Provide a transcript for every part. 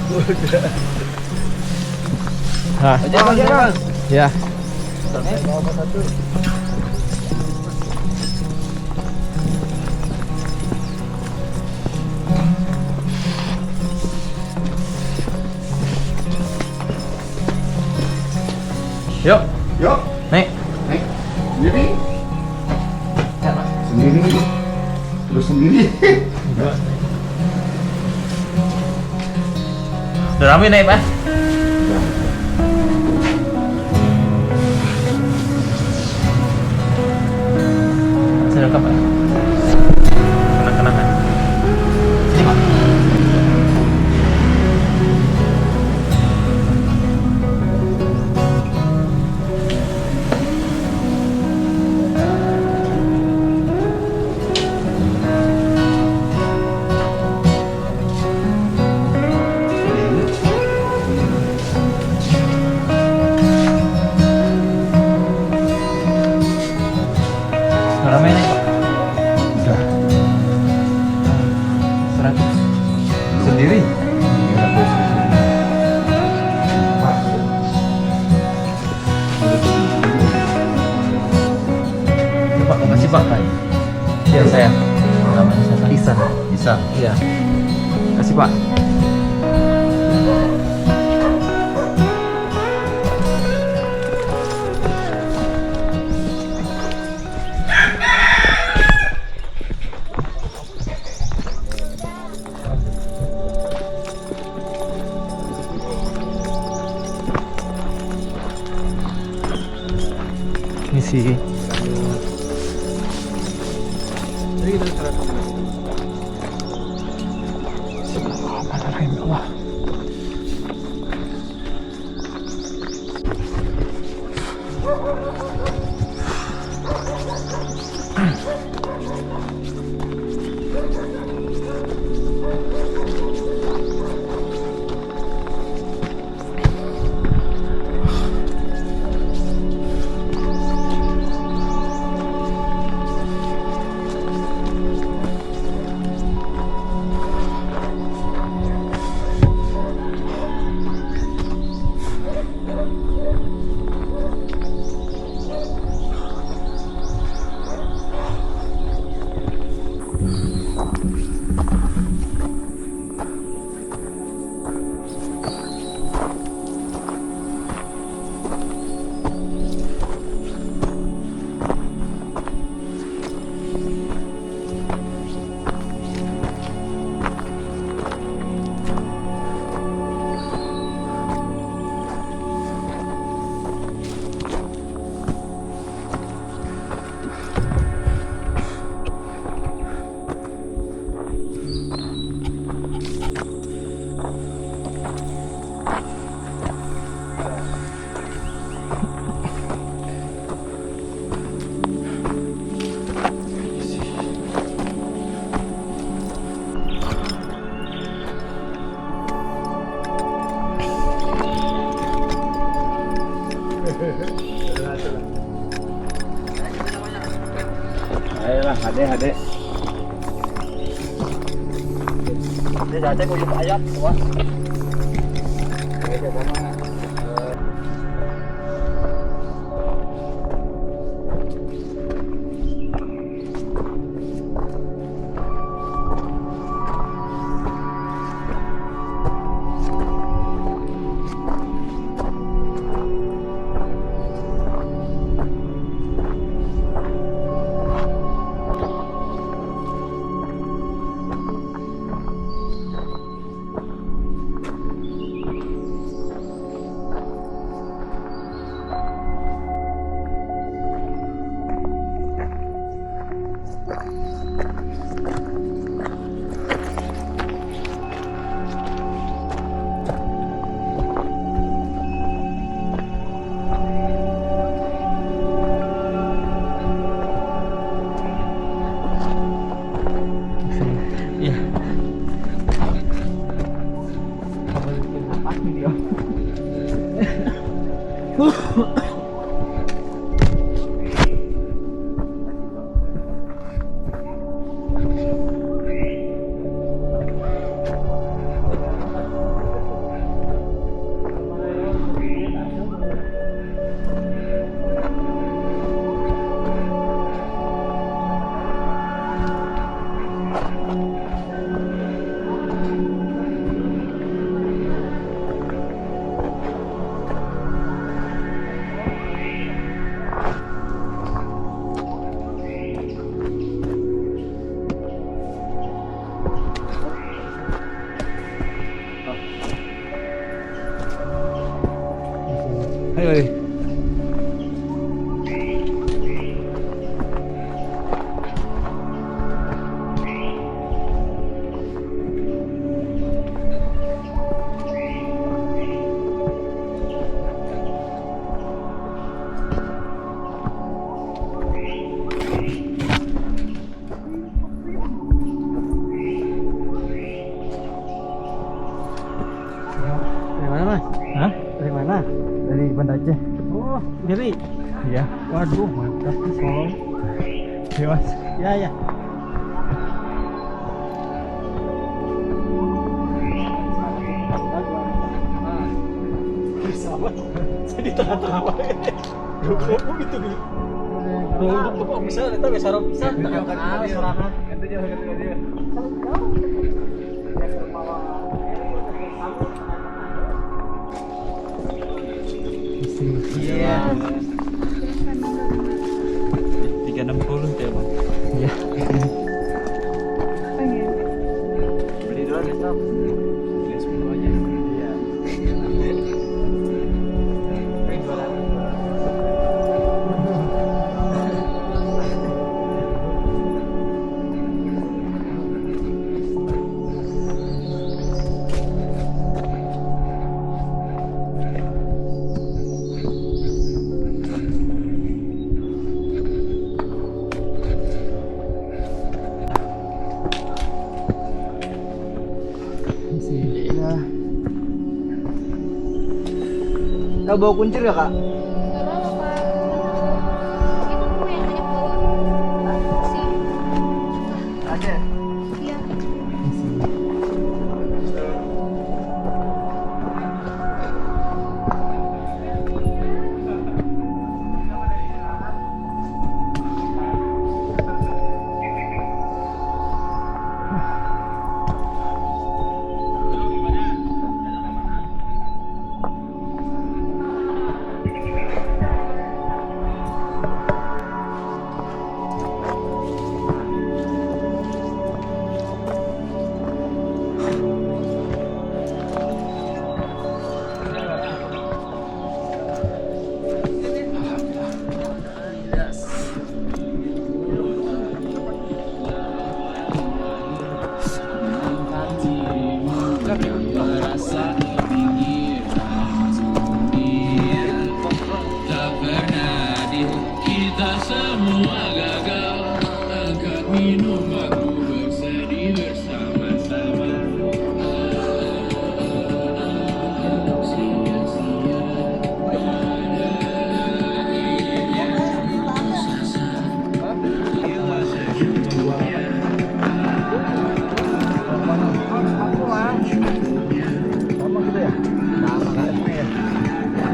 Nah, ya. Yuk, Yuk, naik. naik. Sendiri. Sendiri. Terus sendiri. Udah rame naik, Pak. Saya lengkap, Pak. Kenang-kenangan. Sini, Pak. Udah rame naik, Pak. Udah. 100. Sendiri. Iya, aku sendiri. Pak. Pak, makasih, Pak. Iya, saya. Namanya siapa? Isan. Bisa. Iya. Kasih, Pak. Misi. Bismillahirrahmanirrahim, ya Allah. Ayolah, adek. Ini ada kulit ayam, Pak. Ayo, ayo. Dari mana mas? Hah? Dari mana? Dari Banda Aceh. Oh, dari. Iya. Waduh, mantap nih Solo. Iya, Mas. Ya ya. Jadi tengah-tengah apa? Kamu gitu nih. Tuh, kok bisa kita bisa sarap bisa tengah-tengah sorangan. Itu dia, itu dia. Iya. 360 tuh, Bang. Iya. Beli dulu besok. Beli 10 aja. Iya. Ya. Kau bawa kuncir ya kak? Nggak bawa pak. Itu tuh yang banyak bawa. Si. Ada. Iya. Kita semua gagal angkat minum aku bersedih bersama-sama. Sama gitu ya? Sama kan?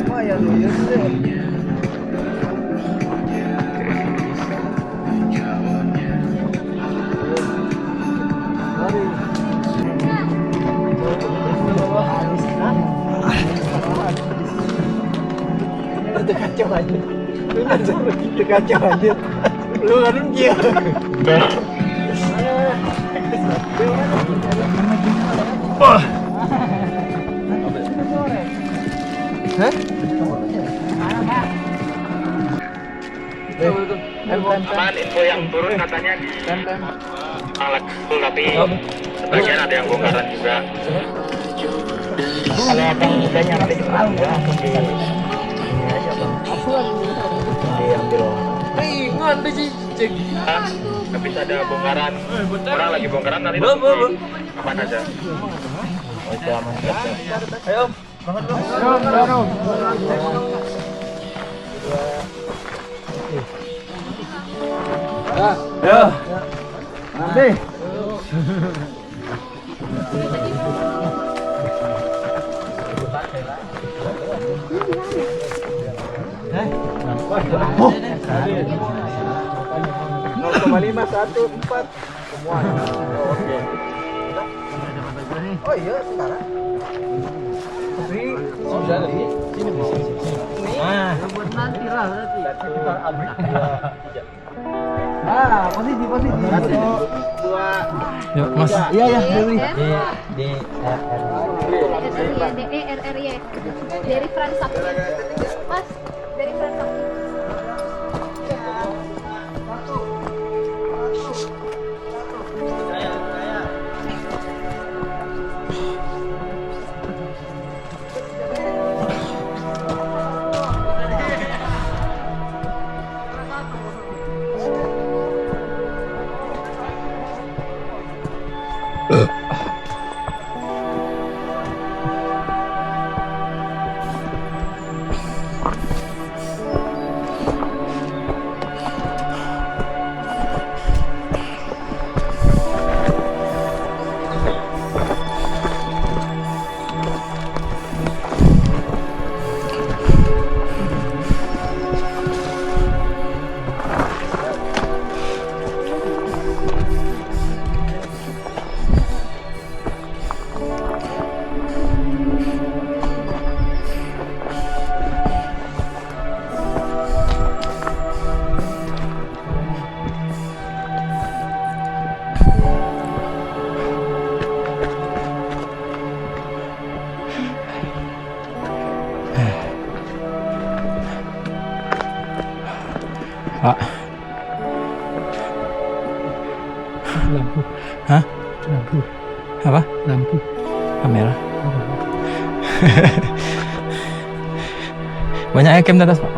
Lumayan loh ya sih. Kacau aja. Kacau aja. Lu kan dia. Hah? Aman, info yang turun katanya di alat full, tapi sebagian ada yang bongkaran juga. Kalau abang udah nyampe di Palu ya langsung di ini aja bang. Diambil. Ah, habis ada bongkaran, orang lagi bongkaran nanti langsung di kapan aja. Oh itu aman. Ayo, banget dong. Ya. Nanti. Oh. 0,514 semua. Oke. Oh iya sekarang. Ini sudah lebih. Sini sini. Nah, buat nanti lah berarti. Ah, posisi. Satu, dua. Yuk, Mas. Iya ya, Dewi. Di RRY. Dari Fransakti. Mas, dari sana. Pak. Lampu. Hah? Lampu. Apa? Lampu. Kamera. Banyak ikan di atas, Pak.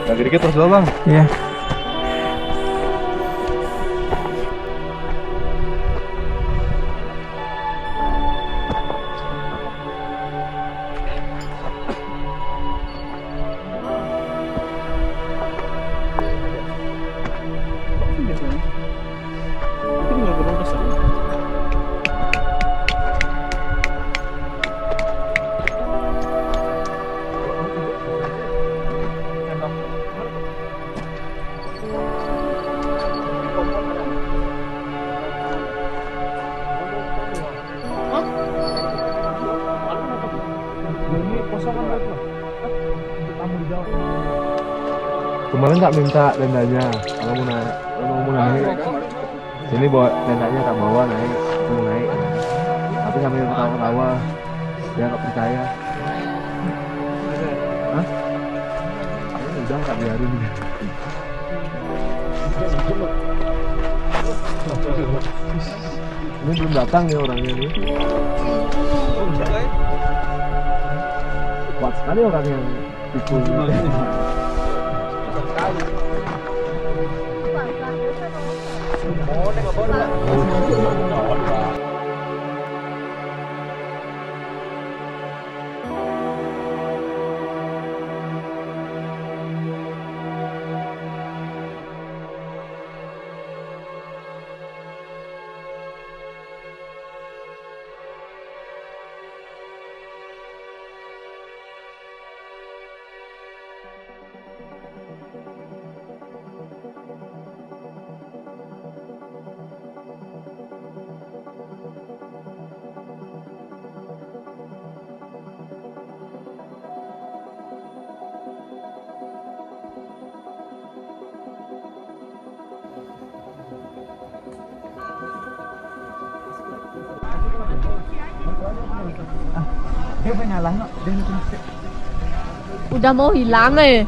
Lagi dikit terus doang, Bang. Iya. Kemarin tak minta tendanya, kalau mau naik, sini bawa tendanya tak bawa naik, aku mau naik, tapi sambil ketawa-ketawa, dia nggak percaya. Hah? Udah tak biarin. Ini belum datang ya orangnya nih. Kuat sekali orang yang pikul. Udah mau hilang eh.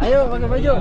Ayo pakai baju.